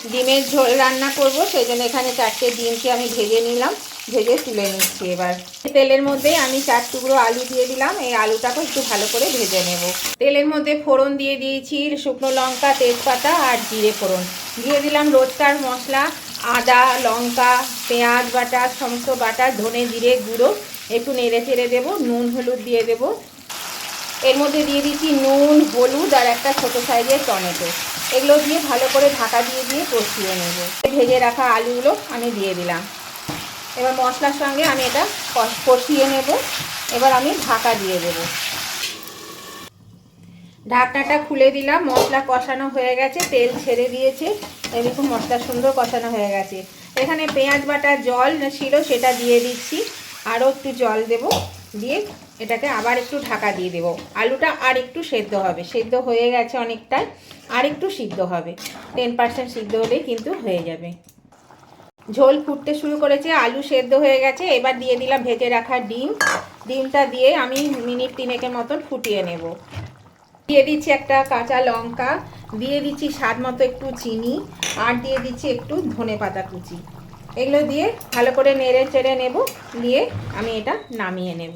ডিমের ঝোল রান্না করব, সেই জন্য এখানে 4টে ডিমকে আমি ভেজে নিলাম, ভেজে তুলে নিচ্ছি। এবার তেলের মধ্যেই আমি 4 টুকরো আলু দিয়ে দিলাম, এই আলুটাকে একটু ভালো করে ভেজে নেব। তেলের মধ্যে ফোড়ন দিয়ে দিয়েছি শুকনো লঙ্কা, তেজপাতা আর জিরে ফোড়ন। দিয়ে দিলাম রোজকার মশলা, আদা, লঙ্কা, পেঁয়াজ বাটা, সমস্ত বাটা, ধনে জিরে গুঁড়ো। একটু নেড়ে চেড়ে দেবো, নুন হলুদ দিয়ে দেবো। এর মধ্যে দিয়ে দিচ্ছি নুন, হলুদ আর একটা ছোটো সাইজের টমেটো। এগুলো দিয়ে ভালো করে ঢাকা দিয়ে কষিয়ে নেব। ভেজে রাখা আলুগুলো আমি দিয়ে দিলাম। এবার মশলার সঙ্গে আমি এটা কষিয়ে নেব। এবার আমি ঢাকা দিয়ে দেব। ঢাকনাটা খুলে দিলাম, মশলা কষানো হয়ে গেছে, তেল ছেড়ে দিয়েছে। এরকম মশলা সুন্দর কষানো হয়ে গেছে। এখানে পেঁয়াজ বাটা জল ছিল, সেটা দিয়ে দিচ্ছি। আরও একটু জল দেব, দিয়ে এটাকে আবার একটু ঢাকা দিয়ে দেব। আলুটা আর একটু সেদ্ধ হবে, সেদ্ধ হয়ে গেছে অনেকটাই, আর একটু সিদ্ধ হবে। 10% সিদ্ধ হলেই কিন্তু হয়ে যাবে। ঝোল ফুটতে শুরু করেছে, আলু সেদ্ধ হয়ে গেছে। এবার দিয়ে দিলাম ভেজে রাখা ডিম। ডিমটা দিয়ে আমি মিনিট 3 মতন ফুটিয়ে নেব। দিয়ে দিচ্ছি একটা কাঁচা লঙ্কা, দিয়ে দিচ্ছি স্বাদ মতো একটু চিনি, আর দিয়ে দিচ্ছি একটু ধনেপাতা কুচি। এগুলো দিয়ে ভালো করে নেড়ে চেড়ে নেব, দিয়ে আমি এটা নামিয়ে নেব।